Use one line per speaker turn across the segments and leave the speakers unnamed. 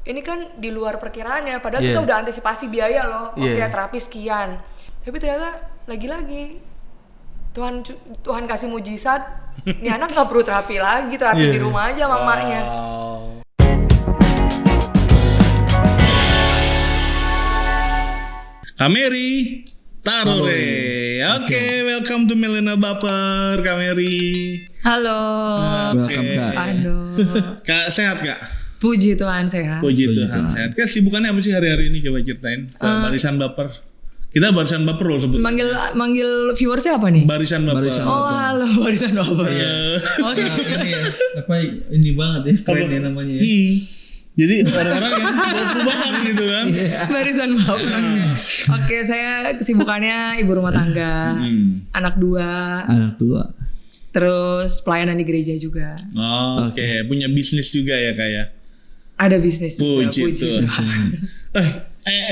ini kan di luar perkiraannya, padahal kita udah antisipasi biaya loh, oke terapi sekian. Tapi ternyata lagi-lagi Tuhan kasih mujizat, nih anak nggak perlu terapi lagi, terapi di rumah aja sama emaknya.
Kameri Tarore. Oke, welcome to Millennial Baper, Kameri.
Halo.
Welcome Kak.
Aduh.
Kak sehat Kak?
Puji Tuhan sehat.
Puji Tuhan sehat. Kak sibukannya apa sih hari-hari ini, coba ceritain. Barisan Baper. Kita barisan Baper loh sebut.
Manggil viewersnya apa nih?
Barisan Baper.
Oh halo barisan Baper. Oke.
Ini ya, apa ini banget ya, keren ya namanya ya.
Jadi orang-orang yang baku banget gitu kan.
Barisan Baper. Oke, saya kesibukannya ibu rumah tangga, anak dua. Terus pelayanan di gereja juga.
Oke. Punya bisnis juga ya Kak ya?
Ada bisnis juga,
Puji
Tuhan.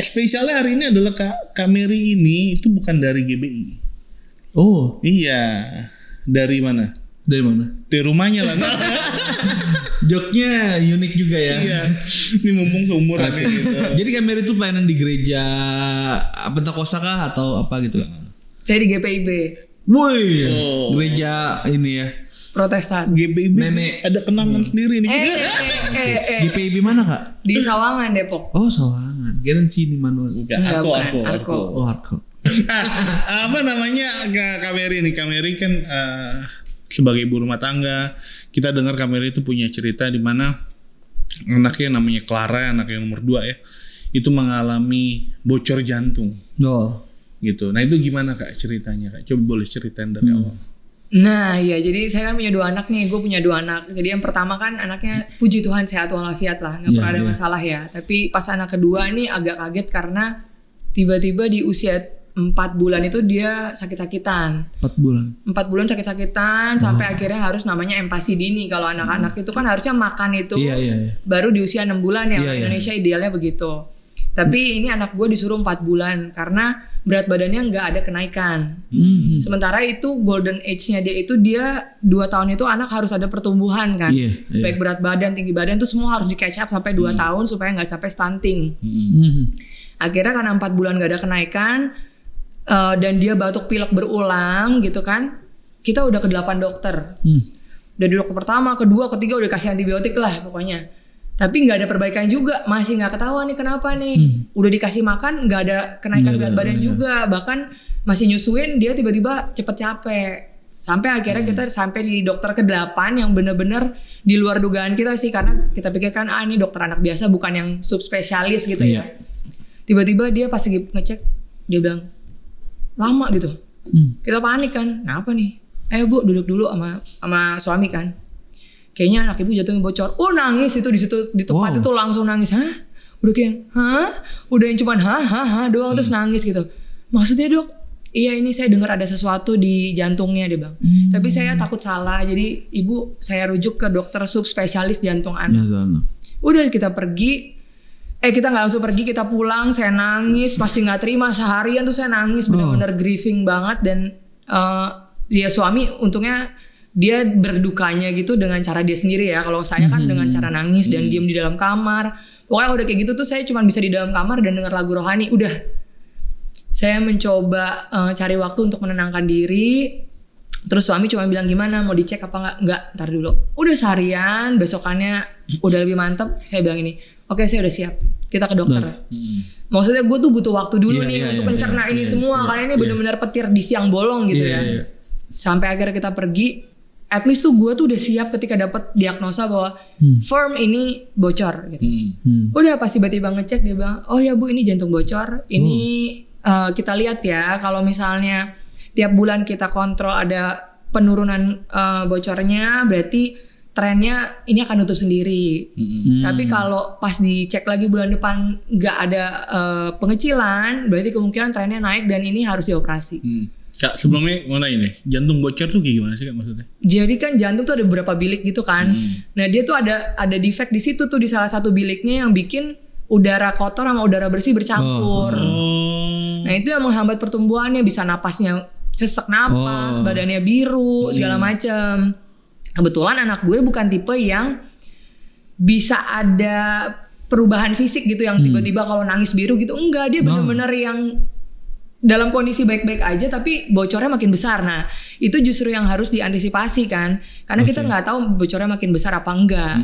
Spesialnya hari ini adalah Kameri ini itu bukan dari GBI.
Oh
Iya. Dari mana?
dari mana?
Dari rumahnya lah.
Joknya unik juga ya.
Iya. Ini mumpung seumuran gitu.
Jadi Kameri itu pelayanan di gereja Pentakosta kah atau apa gitu?
Saya di GPIB,
Woi, gereja ini ya.
Protestan.
GBIB
Nenek.
ada kenangan sendiri nih.
GPIB mana Kak?
Di Sawangan, Depok.
Oh Sawangan. Kirain Cini Manual.
Bukan, Arko.
Oh Arko.
Apa namanya Kameri nih? Kameri kan sebagai ibu rumah tangga, kita dengar Kameri itu punya cerita di mana anaknya namanya Clara, anaknya nomor 2 ya, itu mengalami bocor jantung.
Oh.
Gitu. Nah itu gimana Kak ceritanya Kak? Coba boleh ceritain dari awal.
Nah ya, jadi saya kan punya 2 anak nih, gue punya 2 anak. Jadi yang pertama kan anaknya puji Tuhan sehat walafiat lah, gak pernah ada masalah ya. Tapi pas anak kedua nih agak kaget karena tiba-tiba di usia 4 bulan itu dia sakit-sakitan.
4 bulan.
4 bulan sakit-sakitan sampai akhirnya harus namanya empasi dini. Kalau anak-anak itu kan harusnya makan itu baru di usia 6 bulan ya. Indonesia idealnya begitu. Tapi ini anak gue disuruh 4 bulan karena berat badannya nggak ada kenaikan. Sementara itu golden age-nya dia itu 2 tahun itu anak harus ada pertumbuhan kan. Baik berat badan, tinggi badan itu semua harus di catch up sampai 2 tahun supaya nggak sampai stunting. Akhirnya karena 4 bulan nggak ada kenaikan dan dia batuk pilek berulang gitu kan, kita udah ke 8 dokter. Dari dokter pertama, kedua, ketiga udah kasih antibiotik lah pokoknya. Tapi nggak ada perbaikan juga, masih nggak ketahuan nih kenapa nih. Udah dikasih makan nggak ada kenaikan berat badan juga, bahkan masih nyusuin dia tiba-tiba cepet capek. Sampai akhirnya kita sampai di dokter ke-8 yang bener-bener di luar dugaan kita sih, karena kita pikirkan ini dokter anak biasa bukan yang subspesialis gitu ya. Tiba-tiba dia pas lagi ngecek dia bilang lama gitu. Kita panik kan, kenapa nih? Ayo Bu duduk dulu sama suami kan. Kayaknya anak ibu jatuhnya bocor. Oh nangis itu di tempat itu langsung nangis. Udah kayak udah yang cuman doang terus nangis gitu. Maksudnya Dok, iya ini saya dengar ada sesuatu di jantungnya dia bang. Tapi saya takut salah. Jadi ibu saya rujuk ke dokter subspesialis jantung anak. Udah kita pergi. Kita nggak langsung pergi, kita pulang. Saya nangis, masih nggak terima seharian tuh saya nangis benar-benar grieving banget dan dia suami untungnya dia berdukanya gitu dengan cara dia sendiri ya. Kalau saya kan dengan cara nangis dan diem di dalam kamar. Pokoknya udah kayak gitu tuh saya cuma bisa di dalam kamar dan dengar lagu rohani. Udah. Saya mencoba cari waktu untuk menenangkan diri. Terus suami cuma bilang gimana mau dicek apa enggak? Enggak, ntar dulu. Udah seharian, besokannya udah lebih mantep. Saya bilang ini, oke saya udah siap. Kita ke dokter. Maksudnya gue tuh butuh waktu dulu nih untuk mencerna ini semua. Karena ini benar-benar petir di siang bolong gitu ya. Sampai akhirnya kita pergi. At least tuh gue tuh udah siap ketika dapat diagnosa bahwa firm ini bocor gitu. Udah pas tiba-tiba ngecek dia bilang, oh ya Bu ini jantung bocor. Ini kita lihat ya kalau misalnya tiap bulan kita kontrol ada penurunan bocornya, berarti trennya ini akan nutup sendiri. Tapi kalau pas dicek lagi bulan depan nggak ada pengecilan, berarti kemungkinan trennya naik dan ini harus dioperasi.
Kak sebelumnya mau nanya nih, jantung bocor tuh kayak gimana sih Kak maksudnya?
Jadi kan jantung tuh ada beberapa bilik gitu kan. Nah dia tuh ada defect di situ tuh di salah satu biliknya yang bikin udara kotor sama udara bersih bercampur. Nah itu yang menghambat pertumbuhannya, bisa napasnya sesek napas, badannya biru, segala macem. Kebetulan anak gue bukan tipe yang bisa ada perubahan fisik gitu yang tiba-tiba kalau nangis biru gitu, enggak, dia benar-benar yang dalam kondisi baik-baik aja tapi bocornya makin besar. Nah itu justru yang harus diantisipasi kan, karena kita nggak tahu bocornya makin besar apa enggak.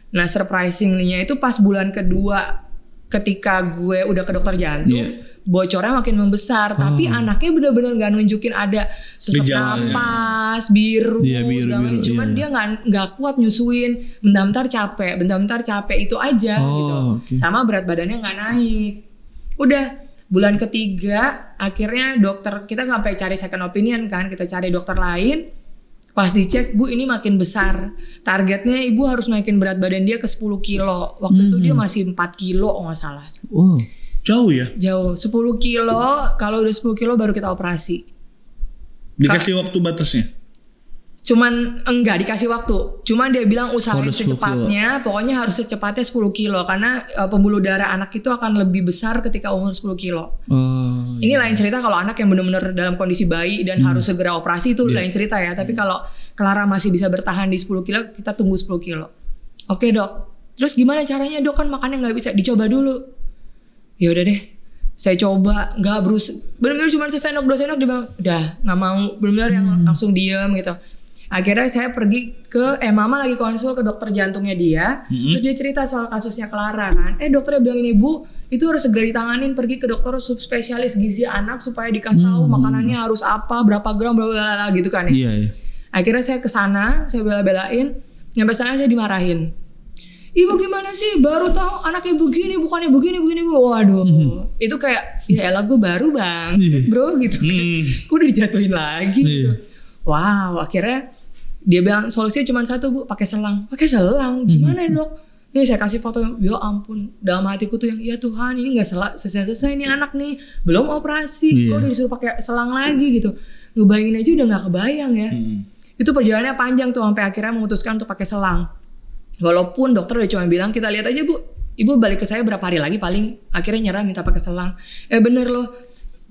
Nah surprisingly-nya itu pas bulan kedua ketika gue udah ke dokter jantung, bocornya makin membesar, tapi anaknya benar-benar nggak nunjukin ada sesak napas, biru, segala, cuman dia nggak kuat nyusuin, bentar-bentar capek itu aja gitu, sama berat badannya nggak naik. Udah bulan ketiga akhirnya dokter, kita sampai cari second opinion kan, kita cari dokter lain. Pas dicek, Bu ini makin besar, targetnya ibu harus naikin berat badan dia ke 10 kilo. Waktu itu dia masih 4 kilo nggak salah.
Jauh ya?
Jauh, 10 kilo, kalau udah 10 kilo baru kita operasi.
Dikasih waktu batasnya?
Cuman enggak dikasih waktu, cuman dia bilang usahain secepatnya, pokoknya harus secepatnya 10 kilo karena pembuluh darah anak itu akan lebih besar ketika umur 10 kilo. Ini lain cerita kalau anak yang benar-benar dalam kondisi bayi dan harus segera operasi itu lain cerita ya. Tapi kalau Clara masih bisa bertahan di 10 kilo, kita tunggu 10 kilo. Oke dok, terus gimana caranya dok, kan makannya nggak bisa, dicoba dulu. Ya udah deh, saya coba, nggak berusaha, benar-benar cuma sesendok 2 sendok, dia bilang udah nggak mau, benar-benar yang langsung diem gitu. Akhirnya saya pergi ke mama lagi konsul ke dokter jantungnya dia, terus dia cerita soal kasusnya Clara kan. Dokternya bilang ini, Bu, itu harus segera ditanganin, pergi ke dokter subspesialis gizi anak supaya dikasih tahu makanannya harus apa, berapa gram, bla gitu kan ya. Akhirnya saya ke sana, saya bela-belain, nyampe sana saya dimarahin. Ibu gimana sih, baru tahu anaknya begini, bukannya begini. Waduh, itu kayak ya elah gue baru bang, bro gitu kan. Gue udah dijatuhin lagi gitu. Wow, akhirnya dia bilang solusinya cuma satu, Bu, pakai selang. Pakai selang, gimana dok? Nih saya kasih foto, ya ampun, dalam hatiku tuh yang, ya Tuhan, ini nggak selesai nih anak nih, belum operasi, kok udah disuruh pakai selang lagi gitu. Ngebayangin aja udah nggak kebayang ya. Itu perjalanannya panjang tuh sampai akhirnya memutuskan untuk pakai selang. Walaupun dokter udah cuma bilang kita lihat aja Bu, ibu balik ke saya berapa hari lagi paling, akhirnya nyerah minta pakai selang. Bener loh,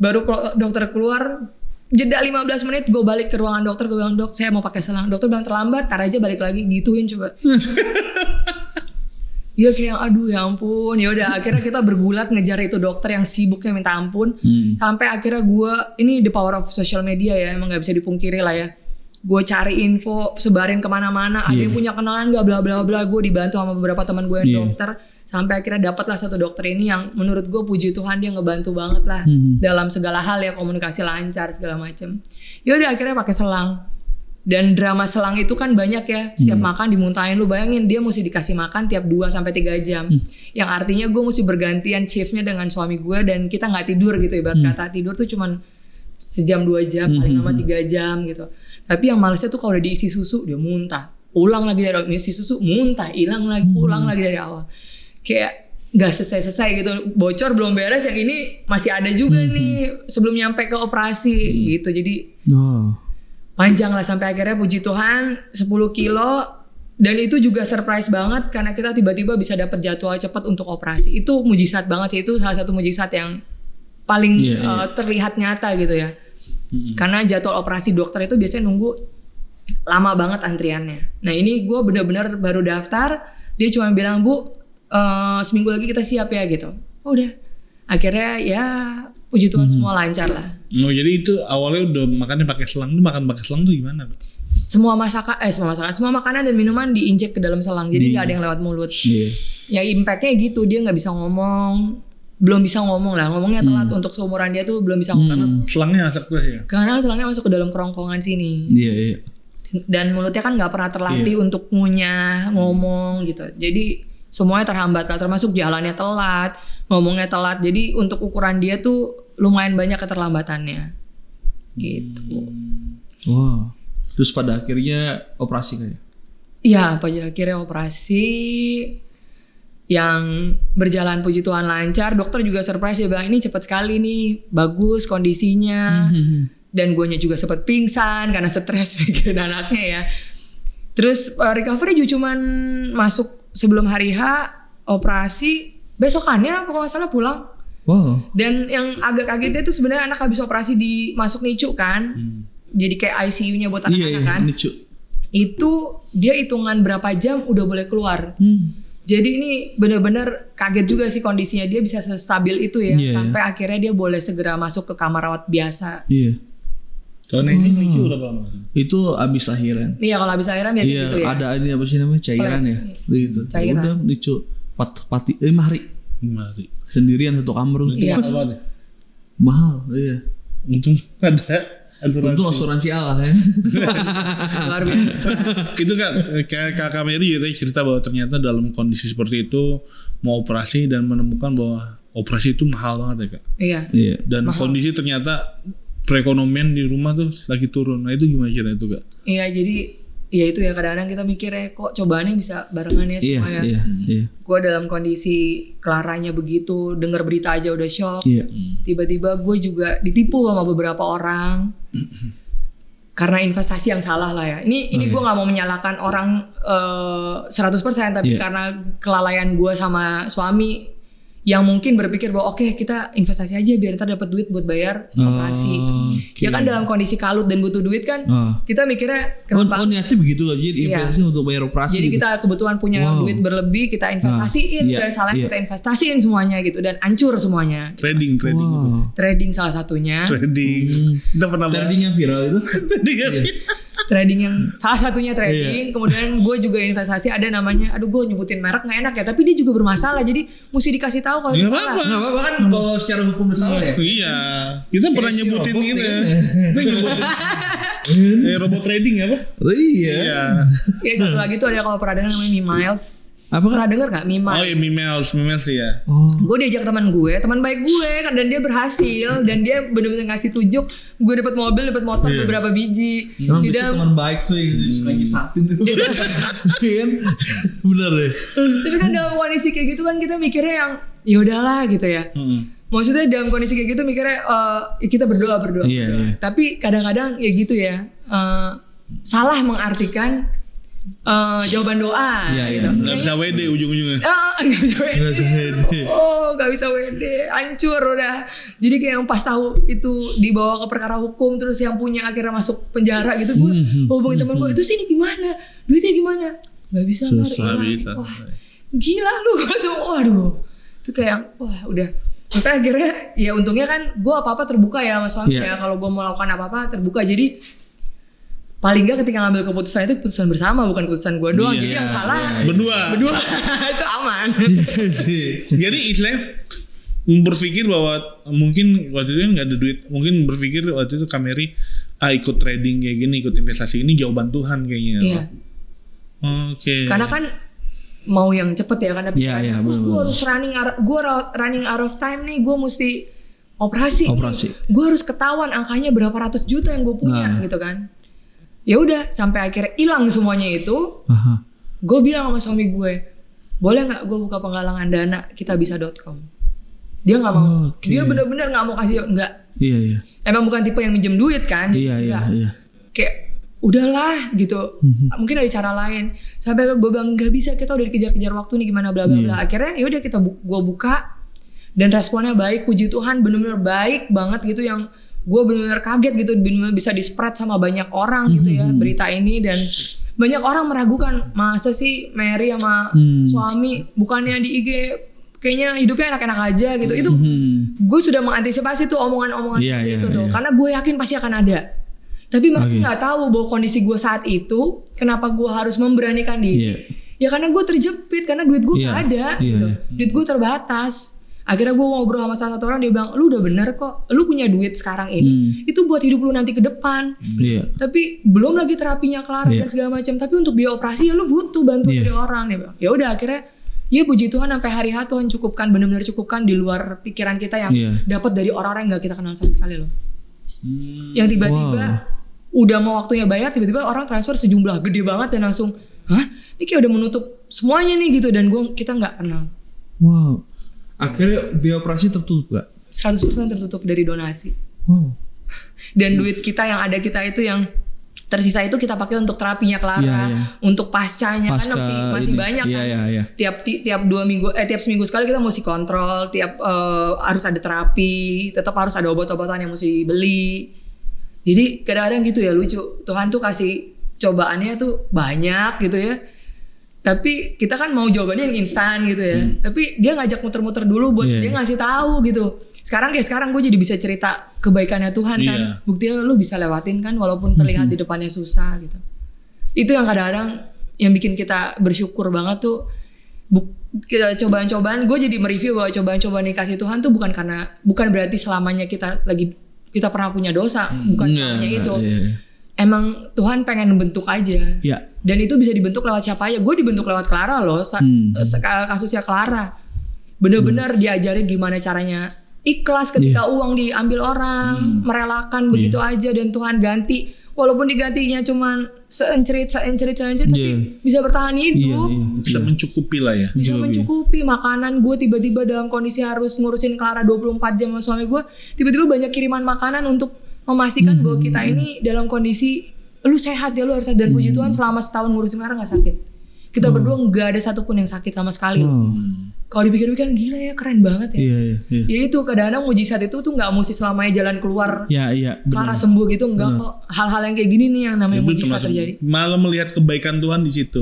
baru dokter keluar. Jeda 15 menit gue balik ke ruangan dokter, gue bilang dok saya mau pakai selang. Dokter bilang terlambat, tar aja balik lagi, gituin coba. Dia kayak aduh ya ampun. Ya udah akhirnya kita bergulat ngejar itu dokter yang sibuknya minta ampun. Sampai akhirnya gue, ini the power of social media ya, emang gak bisa dipungkiri lah ya. Gue cari info, sebarin kemana-mana, ada yang punya kenalan gak bla bla bla. Gue dibantu sama beberapa teman gue yang dokter. Sampai akhirnya dapatlah satu dokter ini yang menurut gue puji Tuhan dia ngebantu banget lah dalam segala hal ya, komunikasi lancar segala macem. Ya udah akhirnya pakai selang. Dan drama selang itu kan banyak ya, setiap makan dimuntahin, lu bayangin dia mesti dikasih makan tiap 2-3 jam. Yang artinya gue mesti bergantian shiftnya dengan suami gue dan kita nggak tidur gitu, ibarat kata tidur tuh cuman sejam 2 jam, paling lama 3 jam gitu. Tapi yang malesnya tuh kalau udah diisi susu dia muntah, ulang lagi dari isi susu, muntah, hilang lagi, ulang lagi dari awal. Kayak gak selesai-selesai gitu, bocor belum beres, yang ini masih ada juga nih sebelum nyampe ke operasi gitu. Jadi panjang lah sampai akhirnya puji Tuhan 10 kilo. Dan itu juga surprise banget karena kita tiba-tiba bisa dapat jadwal cepat untuk operasi. Itu mujizat banget sih, itu salah satu mujizat yang paling terlihat nyata gitu ya. Karena jadwal operasi dokter itu biasanya nunggu lama banget antriannya. Nah ini gue bener-bener baru daftar, dia cuma bilang Bu, seminggu lagi kita siap ya gitu. Udah, akhirnya ya puji Tuhan semua lancar lah.
Jadi itu awalnya udah makannya pakai selang. Itu makan pakai selang tuh gimana?
Semua makanan dan minuman diinjek ke dalam selang. Jadi nggak ada yang lewat mulut. Ya impactnya gitu, dia nggak bisa ngomong, belum bisa ngomong lah. Ngomongnya telat untuk seumuran dia tuh belum bisa ngomong.
Selangnya masuk tuh ya?
Karena selangnya masuk ke dalam kerongkongan sini. Dan mulutnya kan nggak pernah terlatih untuk ngunyah, ngomong gitu. Jadi semuanya terhambat lah, termasuk jalannya telat, ngomongnya telat. Jadi untuk ukuran dia tuh lumayan banyak keterlambatannya gitu.
Wow. Terus pada akhirnya operasi kayak?
Iya, pada akhirnya operasi yang berjalan puji Tuhan lancar. Dokter juga surprise, dia bilang ini cepat sekali nih, bagus kondisinya. Dan guanya juga sempat pingsan karena stres mikirin anaknya ya. Terus recovery juga cuman masuk sebelum hari H, operasi besokannya apa nggak salah pulang.
Wow.
Dan yang agak kagetnya itu sebenarnya anak habis operasi dimasuk NICU kan, jadi kayak ICU-nya buat anak-anak kan. NICU. Itu dia hitungan berapa jam udah boleh keluar. Jadi ini benar-benar kaget juga sih kondisinya, dia bisa stabil itu ya, sampai akhirnya dia boleh segera masuk ke kamar rawat biasa.
Iya.
Kalau Nancy lucu berapa lama?
Itu abis lahiran.
Iya, kalau habis lahiran biasa gitu ya.
Ada ini apa sih namanya, cairan ya, gitu.
Cairan.
Udah lucu. 5 hari. Sendirian satu kamar.
Iya.
Mahal, iya.
Untung ada asuransi.
Untung asuransi Allah ya.
Luar biasa.
Itu kan kayak Kak Mary juga tadi cerita bahwa ternyata dalam kondisi seperti itu mau operasi dan menemukan bahwa operasi itu mahal banget ya Kak.
Iya.
Dan mahal. Kondisi ternyata perekonomian di rumah tuh lagi turun. Nah itu gimana cerita itu Kak?
Iya, jadi ya itu ya, kadang-kadang kita mikirnya kok cobaannya bisa barengan ya semua ya.
Iya.
Gue dalam kondisi Claranya begitu, denger berita aja udah shock.
Iya.
Tiba-tiba gue juga ditipu sama beberapa orang karena investasi yang salah lah ya. Ini gue nggak mau menyalahkan orang 100%, tapi karena kelalaian gue sama suami yang mungkin berpikir bahwa oke, kita investasi aja biar ntar dapat duit buat bayar operasi. Ya kan dalam kondisi kalut dan butuh duit kan, kita mikirnya kenapa?
Niatnya begitu loh, jadi investasi untuk bayar operasi.
Jadi kita kebetulan punya duit berlebih, kita investasiin, dan salahnya kita investasiin semuanya gitu, dan hancur semuanya.
Trading itu.
Trading salah satunya.
Kita pernah
trading yang viral itu.
Trading yang salah satunya trading. Kemudian gue juga investasi ada namanya, aduh gue nyebutin merek nggak enak ya, tapi dia juga bermasalah, jadi mesti dikasih tahu kalau dia salah.
Nggak apa-apa kan kalau secara hukum bersalah ya.
Iya, kita pernah nyebutin gitu ya. Kita nyebutin robot trading apa?
Iya.
Ya satu lagi tuh ada, kalau pernah dengar namanya Miles.
Apa kan?
Pernah denger gak Miles?
Oh iya, Miles ya.
Gue diajak teman baik gue kan, dan dia berhasil, dan dia bener-bener ngasih tunjuk. Gue dapat mobil, dapat motor beberapa biji.
Di dalam teman baik sih, suka nyisatin tuh. Bener deh.
Tapi kan dalam kondisi kayak gitu kan kita mikirnya yang ya udahlah gitu ya. Maksudnya dalam kondisi kayak gitu mikirnya kita berdoa.
Iya.
Tapi kadang-kadang ya gitu ya, salah mengartikan jawaban doa.
Iya.
Gak bisa WD ujung-ujungnya.
Gak bisa WD. Gak bisa WD, hancur udah. Jadi kayak yang pas tahu itu dibawa ke perkara hukum, terus yang punya akhirnya masuk penjara gitu, gue hubungin teman gue, itu sini gimana, duitnya gimana? Gak bisa. Wah, gila lu. Waduh, itu kayak wah udah. Sampai akhirnya ya untungnya kan gue apa-apa terbuka ya sama suami ya. Kalau gue mau lakukan apa-apa terbuka, jadi paling gak ketika ngambil keputusan itu keputusan bersama, bukan keputusan gue doang. Jadi yang salah
berdua
itu aman.
Jadi istilahnya berpikir bahwa mungkin waktu itu nggak ada duit, mungkin berpikir waktu itu Kak Mary ikut trading kayak gini, ikut investasi ini jawaban Tuhan kayaknya.
Iya.
Oke.
Karena kan mau yang cepet ya, karena gue harus running out of time nih, gue mesti operasi. Gue harus ketahuan angkanya berapa ratus juta yang gue punya gitu kan. Ya udah, sampai akhirnya hilang semuanya itu. Gue bilang sama suami gue, boleh nggak gue buka penggalangan dana kitabisa.com. Dia nggak mau. Dia benar-benar nggak mau kasih. Nggak.
Iya.
Emang bukan tipe yang minjem duit kan.
Iya.
Kayak udahlah gitu. Mungkin ada cara lain. Sampai gue bilang nggak bisa, kita udah dikejar-kejar waktu nih, gimana bla bla bla. Akhirnya ya udah gue buka, dan responnya baik, puji Tuhan, benar-benar baik banget gitu, yang gue benar-benar kaget gitu, benar-benar bisa di-spread sama banyak orang gitu ya berita ini, dan banyak orang meragukan, masa sih Mary sama suami bukannya di IG kayaknya hidupnya enak-enak aja gitu. Itu gue sudah mengantisipasi tuh omongan-omongan itu tuh, karena gue yakin pasti akan ada. Tapi mereka nggak tahu bahwa kondisi gue saat itu, kenapa gue harus memberanikan diri. Ya karena gue terjepit, karena duit gue nggak ada, gitu. Duit gue terbatas. Akhirnya gue ngobrol sama salah satu orang, dia bilang, lu udah bener kok, lu punya duit sekarang ini, itu buat hidup lu nanti ke depan. Tapi belum lagi terapinya kelar dan segala macam. Tapi untuk biaya operasi ya lu butuh bantuan dari orang. Dia bilang, ya udah akhirnya, ya puji Tuhan sampai hari H Tuhan cukupkan, benar-benar cukupkan di luar pikiran kita yang dapat dari orang-orang yang nggak kita kenal sama sekali loh. Yang tiba-tiba udah mau waktunya bayar, tiba-tiba orang transfer sejumlah gede banget dan langsung, hah? Ini kayak udah menutup semuanya nih gitu, dan kita nggak kenal.
Wow. Akhirnya biaya operasi tertutup gak?
100% tertutup dari donasi.
Wow.
Dan duit kita yang ada kita itu yang tersisa itu kita pakai untuk terapinya Clara, untuk pascanya kan masih banyak kan. Tiap 2 minggu tiap seminggu sekali kita mesti kontrol, tiap harus ada terapi, tetap harus ada obat-obatan yang mesti beli. Jadi kadang-kadang gitu ya, lucu. Tuhan tuh kasih cobaannya tuh banyak gitu ya. Tapi kita kan mau jawabannya yang instan gitu ya. Tapi dia ngajak muter-muter dulu buat dia ngasih tahu gitu. Sekarang gue jadi bisa cerita kebaikannya Tuhan kan. Buktinya lu bisa lewatin kan walaupun terlihat di depannya susah gitu. Itu yang kadang-kadang yang bikin kita bersyukur banget tuh. Cobaan-cobaan, gue jadi mereview bahwa cobaan-cobaan dikasih Tuhan tuh bukan berarti selamanya kita pernah punya dosa, bukan selamanya itu. Emang Tuhan pengen membentuk aja. Dan itu bisa dibentuk lewat siapa aja. Gue dibentuk lewat Clara loh. Kasusnya Clara. Bener-bener diajarin gimana caranya ikhlas ketika uang diambil orang, merelakan begitu aja dan Tuhan ganti. Walaupun digantinya cuman seencerit tapi bisa bertahan hidup.
Bisa mencukupi lah ya.
Bisa mencukupi makanan. Gue tiba-tiba dalam kondisi harus ngurusin Clara 24 jam sama suami gue. Tiba-tiba banyak kiriman makanan untuk memastikan bahwa kita ini dalam kondisi lu sehat ya, lu harus sehat. Dan puji Tuhan selama setahun ngurusin Clara gak sakit. Kita berdua gak ada satupun yang sakit sama sekali. Kalau dipikir-pikir gila ya, keren banget ya. Ya itu kadang-kadang mujizat itu tuh gak mesti selamanya jalan keluar Clara sembuh gitu. Enggak kok. Hal-hal yang kayak gini nih yang namanya mujizat terjadi.
Malah melihat kebaikan Tuhan di situ.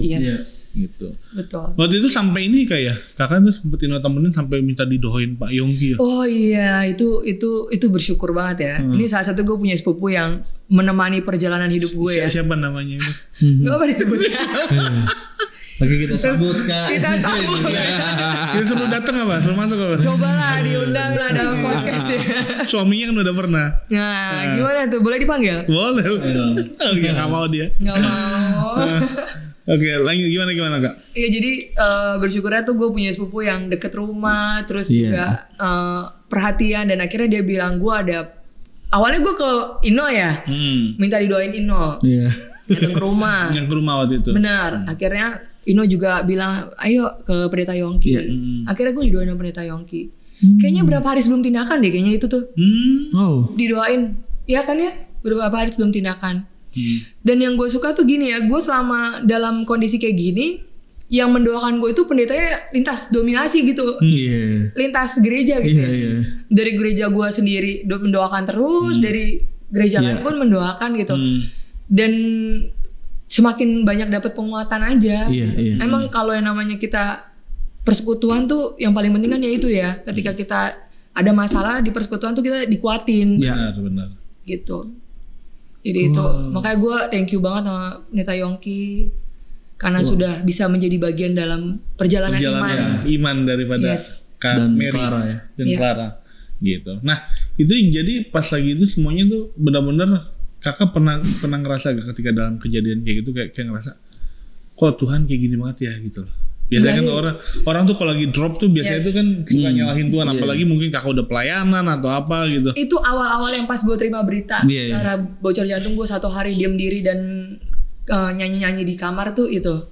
Gitu.
Betul.
Waktu itu sampai ini kayak kakak tuh sempet temenin sampai minta didoain Pak Yongki ya.
Oh iya, itu bersyukur banget ya. Ini salah satu gue punya sepupu yang menemani perjalanan hidup gue ya.
Siapa namanya?
Gak apa disebutnya.
Lagi kita sambut Kak.
Kita sambut.
Kita suruh datang apa? Suruh masuk apa?
Cobalah diundang lah dalam podcast ya.
Suaminya kan udah pernah.
Nah, gimana tuh? Boleh dipanggil?
Boleh. Oke, gak mau dia.
Gak mau.
Oke, lanjut gimana Kak?
Iya, jadi bersyukurnya tuh gue punya sepupu yang deket rumah, terus juga perhatian, dan akhirnya dia bilang awalnya gue ke Ino ya, minta didoain Ino, datang ke rumah.
Yang ke rumah waktu itu.
Benar, akhirnya Ino juga bilang ayo ke Pendeta Yongki. Akhirnya gue didoain sama Pendeta Yongki. Kayaknya berapa hari sebelum tindakan deh kayaknya itu tuh. Didoain, iya kan ya, beberapa hari sebelum tindakan. Dan yang gue suka tuh gini ya, gue selama dalam kondisi kayak gini, yang mendoakan gue itu pendetanya lintas dominasi gitu, lintas gereja gitu. Dari gereja gue sendiri mendoakan terus, dari gereja lain pun mendoakan gitu. Dan semakin banyak dapat penguatan aja. Emang kalau yang namanya kita persekutuan tuh yang paling penting kan ya itu ya, ketika kita ada masalah di persekutuan tuh kita dikuatin.
Benar.
Gitu. Jadi itu makanya gue thank you banget sama Pendeta Yongki karena sudah bisa menjadi bagian dalam perjalanan
iman daripada Kak Mary
Clara ya.
Dan Clara gitu. Nah itu jadi pas lagi itu semuanya tuh benar-benar kakak pernah ngerasa gak ketika dalam kejadian kayak gitu kayak ngerasa kok Tuhan kayak gini banget ya gitu loh. Biasanya kan orang tuh kalau lagi drop tuh biasanya itu kan suka nyalahin Tuhan, apalagi mungkin kakak udah pelayanan atau apa gitu.
Itu awal-awal yang pas gue terima berita karena bocor jantung, gue 1 hari diam diri dan nyanyi-nyanyi di kamar tuh itu.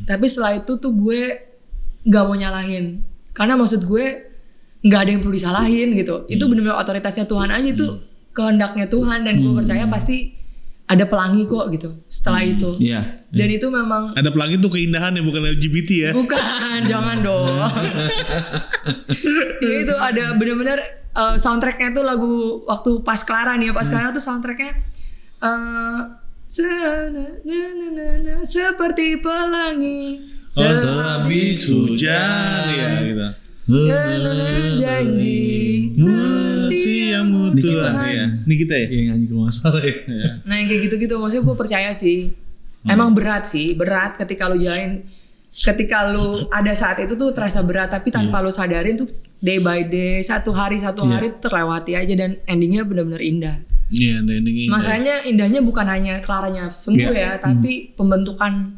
Tapi setelah itu tuh gue gak mau nyalahin, karena maksud gue gak ada yang perlu disalahin gitu. Itu benar-benar otoritasnya Tuhan aja, itu kehendaknya Tuhan, dan gue percaya pasti ada pelangi kok gitu setelah itu. Dan itu memang
ada pelangi tuh keindahan ya, bukan LGBT ya.
Bukan, jangan dong. Ya itu ada benar-benar soundtracknya tuh lagu waktu pas Clara nih ya, pas Clara tuh soundtracknya seperti pelangi
sehabis hujan ya gitu.
Janji
yang mutu ya. Ini kita ya?
Yang nyanyi kalau nggak salah ya.
Nah yang kayak gitu-gitu maksudnya gue percaya sih. Emang berat ketika lu jalanin. Ketika lu ada saat itu tuh terasa berat, tapi tanpa lu sadarin tuh day by day, satu hari terlewati aja, dan endingnya benar-benar indah.
Endingnya indah.
Masanya indahnya bukan hanya Claranya sembuh ya, tapi pembentukan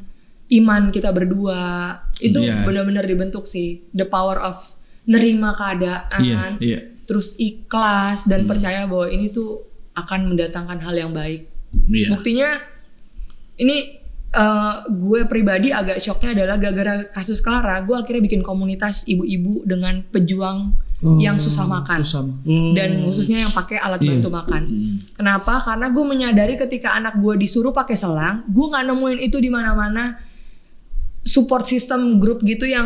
iman kita berdua itu benar-benar dibentuk sih. The power of nerima keadaan, terus ikhlas dan percaya bahwa ini tuh akan mendatangkan hal yang baik. Buktinya ini gue pribadi agak shocknya adalah gara-gara kasus Clara, gue akhirnya bikin komunitas ibu-ibu dengan pejuang yang susah makan dan khususnya yang pakai alat bantu makan. Kenapa? Karena gue menyadari ketika anak gue disuruh pakai selang, gue nggak nemuin itu di mana-mana. Support system grup gitu yang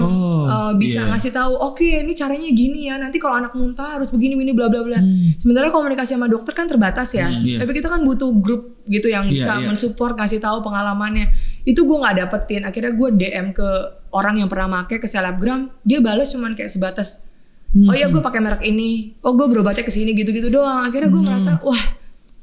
bisa ngasih tahu, oke, ini caranya gini ya, nanti kalau anak muntah harus begini bla bla bla. Sementara komunikasi sama dokter kan terbatas ya, tapi kita kan butuh grup gitu yang bisa mensupport, ngasih tahu pengalamannya. Itu gue nggak dapetin. Akhirnya gue DM ke orang yang pernah make ke selebgram, dia balas cuman kayak sebatas oh iya gue pakai merek ini, oh gue berobatnya ke sini gitu-gitu doang. Akhirnya gue merasa wah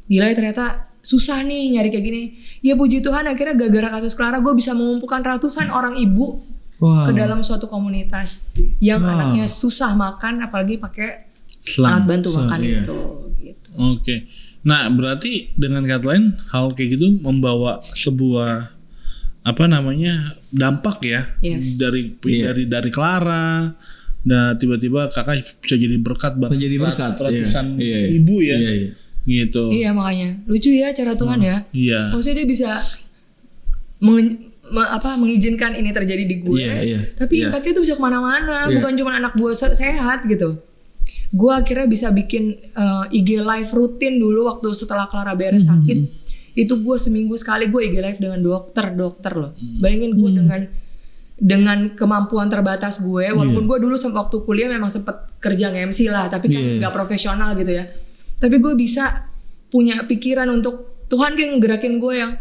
gila ya ternyata susah nih nyari kayak gini. Ya puji Tuhan akhirnya gara-gara kasus Clara gue bisa mengumpulkan ratusan orang ibu ke dalam suatu komunitas yang anaknya susah makan, apalagi pakai alat bantu makan itu. Gitu.
Oke. Nah berarti dengan kata lain hal kayak gitu membawa sebuah dampak ya dari Clara. Nah tiba-tiba kakak bisa jadi berkat buat ratusan ibu ya, gitu.
Iya makanya lucu ya cara Tuhan ya.
Iya.
Maksudnya dia bisa mengizinkan ini terjadi di gue, tapi impactnya tuh bisa kemana-mana, bukan cuma anak gue sehat gitu. Gue akhirnya bisa bikin IG live rutin dulu waktu setelah Clara beres sakit. Itu gue seminggu sekali gue IG live dengan dokter loh. Bayangin gue dengan kemampuan terbatas gue, walaupun gue dulu waktu kuliah memang sempet kerja nge-MC lah, tapi kan nggak profesional gitu ya. Tapi gue bisa punya pikiran untuk Tuhan kayak ngerakin gue yang,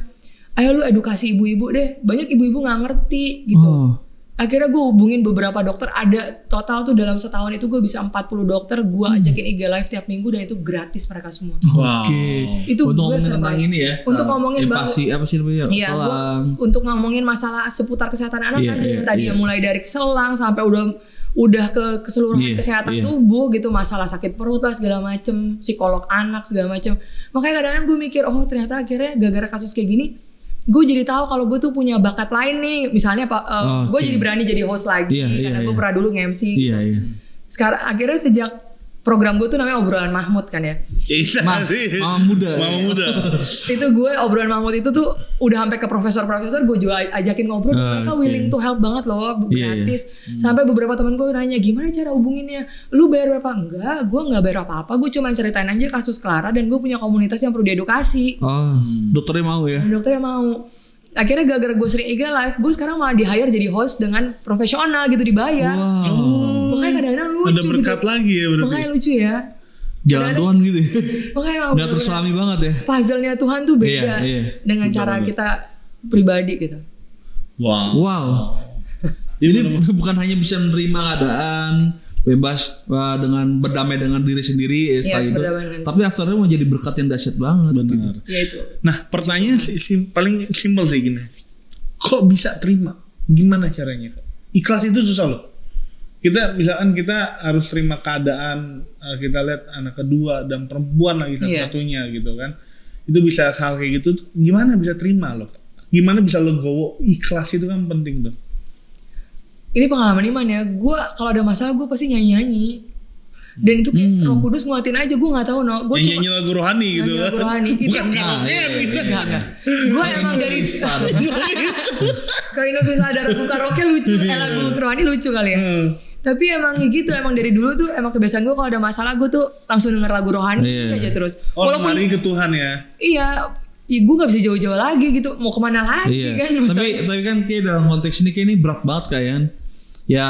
ayo lu edukasi ibu-ibu deh. Banyak ibu-ibu nggak ngerti gitu. Akhirnya gue hubungin beberapa dokter, ada total tuh dalam setahun itu gue bisa 40 dokter, gue ajakin IG live tiap minggu dan itu gratis mereka semua. Itu
untuk
gue
tentang ini ya.
Untuk ngomongin
empati apa sih namanya?
Iya, untuk ngomongin masalah seputar kesehatan anak aja yang tadi mulai dari keselang sampai udah ke keseluruhan kesehatan tubuh gitu, masalah sakit perut lah segala macem, psikolog anak segala macem. Makanya kadang-kadang gue mikir, oh ternyata akhirnya gara-gara kasus kayak gini gue jadi tahu kalau gue tuh punya bakat lain nih, misalnya gue jadi berani jadi host lagi karena gue pernah dulu nge-MC gitu. Sekarang akhirnya sejak program gue tuh namanya Obrolan Mahmud kan ya.
Mama muda.
Itu gue Obrolan Mahmud itu tuh udah sampai ke profesor-profesor gue juga ajakin ngobrol, mereka willing to help banget loh, gratis. Sampai beberapa teman gue nanya gimana cara hubunginnya, lu bayar berapa? Enggak, gue nggak bayar apa-apa, gue cuma ceritain aja kasus Clara dan gue punya komunitas yang perlu diedukasi.
Dokternya mau ya?
Dokternya mau. Akhirnya gara-gara gue sering IG live, gue sekarang malah di-hire jadi host dengan profesional gitu, dibayar. Makanya kadang-kadang lucu
ada berkat gitu lagi ya berarti.
Makanya lucu ya.
Jalan Tuhan gitu ya.
Makanya
gak terselami banget ya.
Puzzle-nya Tuhan tuh beda dengan cara kita pribadi gitu.
Wow. Jadi bukan hanya bisa menerima keadaan, bebas dengan berdamai dengan diri sendiri setelah itu, tapi afternya mau jadi berkat yang dahsyat banget.
Benar.
Ya itu.
Nah pertanyaan paling simpel sih gini, kok bisa terima? Gimana caranya? Ikhlas itu susah loh. Misalkan kita harus terima keadaan, kita lihat anak kedua dan perempuan lagi satu-satunya gitu kan, itu bisa hal kayak gitu. Gimana bisa terima loh? Gimana bisa legowo? Ikhlas itu kan penting tuh.
Ini pengalaman iman ya, gue kalau ada masalah gue pasti nyanyi-nyanyi. Dan itu kayak Roh Kudus nguatin aja, gue gak tahu no. Gue
nyanyi lagu rohani gitu.
Nyanyi lagu rohani.
Bukan karaokean gitu.
Enggak. Gue emang dari kalau Indonesia ada lagu karaoke lucu, lagu rohani lucu kali ya. Tapi emang gitu, emang dari dulu tuh emang kebiasaan gue kalau ada masalah gue tuh langsung denger lagu rohani aja terus.
Walaupun lari ke Tuhan ya.
Iya. Ya gue gak bisa jauh-jauh lagi gitu, mau kemana lagi kan.
Tapi kan kayak dalam konteks ini kayak ini berat banget kan. Ya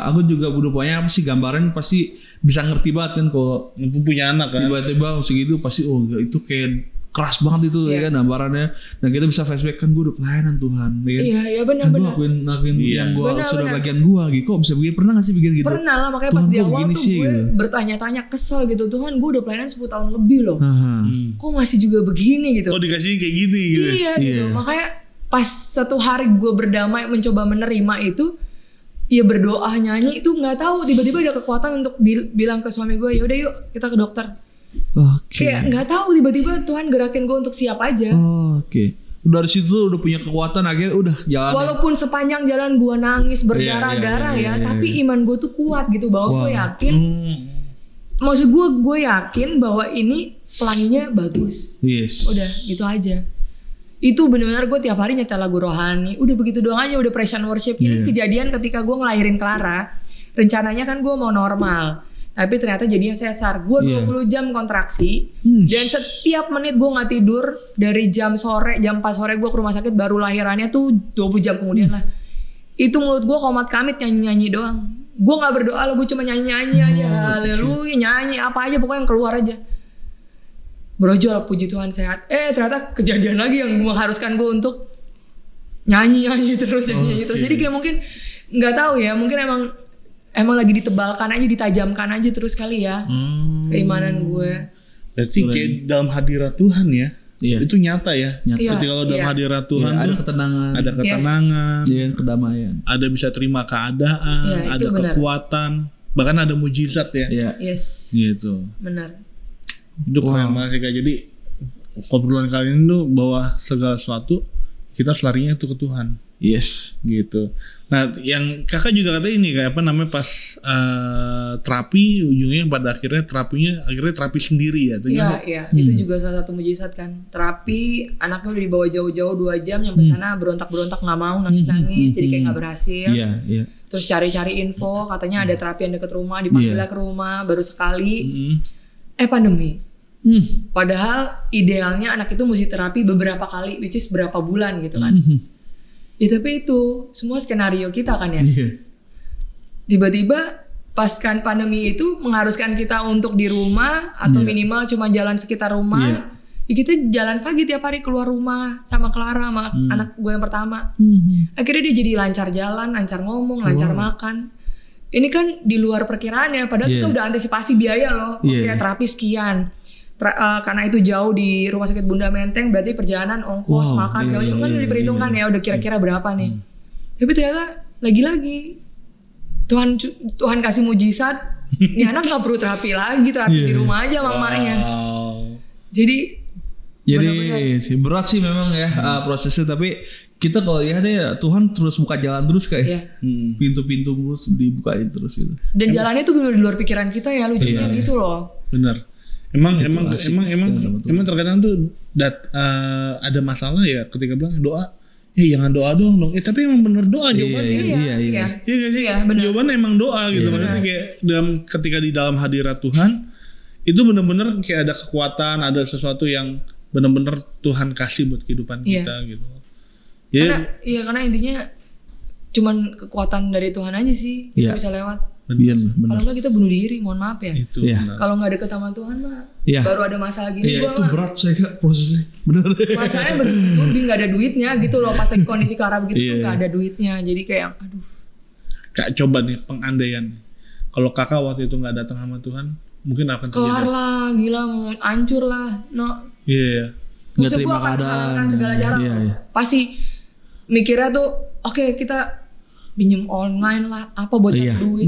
aku juga rupanya apa sih gambaran pasti bisa ngerti banget kan kalau
punya anak kan
tiba-tiba segitu pasti itu kayak keras banget itu ya kan gambarannya, dan kita bisa flashback kan gue udah pelayanan Tuhan ya kan?
Iya benar
kan gue lakuin yang gue sudah bagian gue gitu, kok bisa begini, pernah gak sih begini gitu?
Pernah lah, makanya Tuhan pas di awal tuh gue gitu bertanya-tanya kesel gitu, Tuhan gue udah pelayanan 10 tahun lebih loh, kok masih juga begini gitu,
kok dikasih kayak gini gitu.
Iya gitu, makanya pas satu hari gue berdamai mencoba menerima itu, ya berdoa nyanyi itu nggak tahu tiba-tiba ada kekuatan untuk bilang ke suami gue, yaudah yuk kita ke dokter. Kayak nggak tahu tiba-tiba Tuhan gerakin gue untuk siap aja.
Dari situ udah punya kekuatan, akhirnya udah jalan.
Walaupun sepanjang jalan gue nangis berdarah-darah tapi iman gue tuh kuat gitu bahwa gue yakin. Maksud gue yakin bahwa ini pelanginya bagus. Udah gitu aja. Itu benar-benar gue tiap hari nyetel lagu rohani, udah begitu doang aja, udah praise and worship. Ini kejadian ketika gue ngelahirin Clara, rencananya kan gue mau normal, tapi ternyata jadinya sesar. Gue 20 jam kontraksi, dan setiap menit gue gak tidur, dari jam 4 sore gue ke rumah sakit, baru lahirannya tuh 20 jam kemudian lah. Itu mulut gue komat kamit nyanyi-nyanyi doang. Gue gak berdoa loh, gue cuma nyanyi-nyanyi aja, haleluya, nyanyi apa aja pokoknya yang keluar aja. Brojol, puji Tuhan sehat. Ternyata kejadian lagi yang mengharuskan gue untuk nyanyi terus. Jadi kayak mungkin nggak tahu ya, mungkin emang lagi ditebalkan aja, ditajamkan aja terus kali ya keimanan gue.
Berarti kayak dalam hadirat Tuhan ya. Iya. Itu nyata ya. Jadi kalau dalam hadirat Tuhan tuh ada ketenangan,
kedamaian.
Ada bisa terima keadaan, ada kekuatan, bahkan ada mujizat ya.
Iya.
Yes.
Gitu.
Benar.
Itu keren banget Kak. Jadi obrolan kali ini tuh bahwa segala sesuatu kita harus larinya itu ke Tuhan.
Yes,
gitu. Nah, yang kakak juga kata ini kayak apa namanya pas terapi ujungnya pada akhirnya terapi sendiri ya.
Iya. Itu juga salah satu mujizat kan. Terapi anaknya udah dibawa jauh-jauh 2 jam nyampe sana berontak-berontak nggak mau nangis-nangis jadi kayak nggak berhasil.
Iya.
Terus cari-cari info katanya ada terapi yang deket rumah, dipanggil ke rumah baru sekali. Pandemi. Padahal idealnya anak itu mesti terapi beberapa kali, which is berapa bulan gitu kan. Ya tapi itu semua skenario kita kan ya. Tiba-tiba pas kan pandemi itu mengharuskan kita untuk di rumah atau minimal cuma jalan sekitar rumah. Ya kita jalan pagi tiap hari keluar rumah sama Clara sama anak gue yang pertama. Akhirnya dia jadi lancar jalan, lancar ngomong, lancar makan. Ini kan di luar perkiraannya, padahal kita udah antisipasi biaya loh. Terapi sekian. Karena itu jauh di Rumah Sakit Bunda Menteng, berarti perjalanan, ongkos, makan segala macam kan udah diperhitungkan ya, udah kira-kira berapa nih. Tapi ternyata lagi-lagi Tuhan kasih mujizat, nih anak nggak perlu terapi lagi, di rumah aja mamanya. Jadi
sih berat sih memang ya prosesnya, tapi kita kalau lihat ya Tuhan terus buka jalan terus kayak pintu-pintu terus dibukain terus gitu. Dan
jalannya tuh benar di luar pikiran kita ya, lucunya gitu loh.
Bener. Emang terkadang tuh ada masalah ya ketika bilang doa, jangan doa dong. Tapi emang bener doa jawabannya. Iya bener. Jawabannya emang doa gitu. Maksudnya kayak ketika di dalam hadirat Tuhan itu bener-bener kayak ada kekuatan, ada sesuatu yang bener-bener Tuhan kasih buat kehidupan kita gitu.
Karena intinya cuman kekuatan dari Tuhan aja sih kita bisa lewat. Kalau nggak kita bunuh diri, mohon maaf ya. Kalau nggak deket sama Tuhan mah baru ada masalah gini.
Itu berat saya Kak prosesnya, bener.
Masalahnya bertubi nggak ada duitnya gitu loh, pas lagi kondisi Clara begitu tuh nggak ada duitnya, jadi kayak aduh.
Kak coba nih pengandaian, kalau kakak waktu itu nggak datang sama Tuhan, mungkin akan terjadi.
Kelar lah, gila mau hancur lah,
Nggak terima keadaan.
Segala cara. Pasti mikirnya tuh, oke, kita pinjam online lah, apa buat cari duit.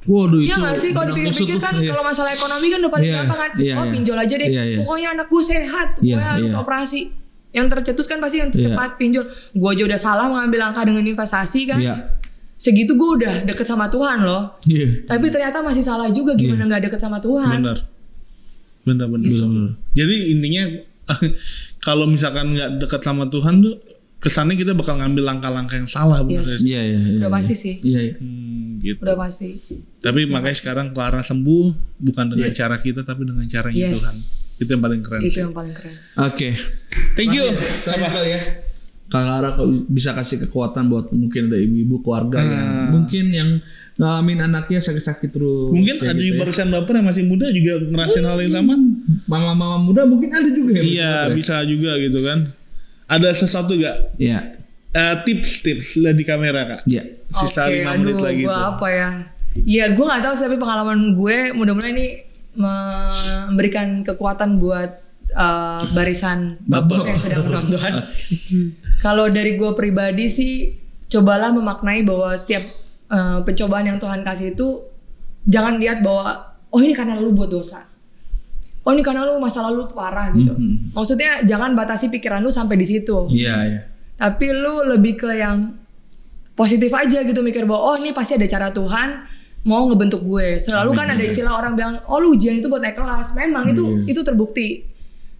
Waduh itu.
Iya nggak sih kalau dipikir-pikir kan kalau masalah ekonomi kan udah paling gampang kan. Pinjol aja deh. Pokoknya anak gue sehat, gue harus operasi. Yang tercetus kan pasti yang cepat pinjol. Gue aja udah salah mengambil langkah dengan investasi kan. Segitu gue udah deket sama Tuhan loh. Tapi ternyata masih salah juga gimana nggak deket sama Tuhan.
Benar. Jadi intinya kalau misalkan nggak deket sama Tuhan tuh kesannya kita bakal ngambil langkah-langkah yang salah bener.
Udah pasti sih.
Gitu.
Udah pasti.
Tapi makanya sekarang Clara sembuh bukan dengan cara kita tapi dengan caranya Tuhan. Itu yang paling keren.
Itu yang paling keren.
Oke.
Thank you.
Kak Clara bisa kasih kekuatan buat mungkin ada ibu-ibu keluarga yang mungkin yang ngalamin anaknya sakit-sakit terus.
Mungkin ada
gitu
barisan baper yang masih muda juga ngerasain hal yang sama.
Mama-mama muda mungkin ada juga ya.
Iya, bisa juga gitu kan. Ada sesuatu gak?
Iya.
Tips lah di kamera Kak.
Iya.
Sisa 5 menit lagi.
Gue apa ya? Ya gue nggak tahu sih, tapi pengalaman gue mudah-mudahan ini memberikan kekuatan buat barisan bapak yang sedang menonton. Kalau dari gue pribadi sih, cobalah memaknai bahwa setiap pencobaan yang Tuhan kasih itu jangan lihat bahwa ini karena lu buat dosa. Ini karena lu masa lalu parah gitu. Maksudnya jangan batasi pikiran lu sampai di situ.
Iya.
Tapi lu lebih ke yang positif aja gitu, mikir bahwa ini pasti ada cara Tuhan mau ngebentuk gue. Selalu kan ada istilah orang bilang, lu ujian itu buat naik kelas. Memang itu terbukti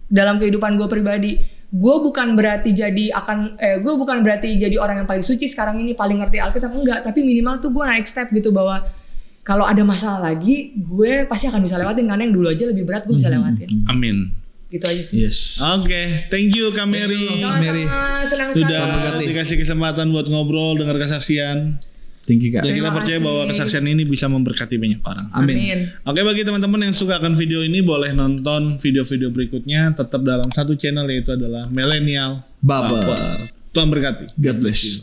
dalam kehidupan gue pribadi. Gue bukan berarti jadi orang yang paling suci sekarang ini, paling ngerti Alkitab, enggak. Tapi minimal tuh gue naik step gitu bahwa kalau ada masalah lagi, gue pasti akan bisa lewatin karena yang dulu aja lebih berat gue bisa lewatin.
Amin.
Gitu aja sih.
Yes.
Oke, thank you Kak Mary.
Senang
sudah dikasih kesempatan buat ngobrol, dengar kesaksian.
Thank you Kak.
Dan kita percaya bahwa kesaksian ini bisa memberkati banyak orang.
Amin.
Oke, bagi teman-teman yang suka akan video ini boleh nonton video-video berikutnya tetap dalam satu channel, yaitu adalah Millennial Baper. Tuhan berkati.
God bless you.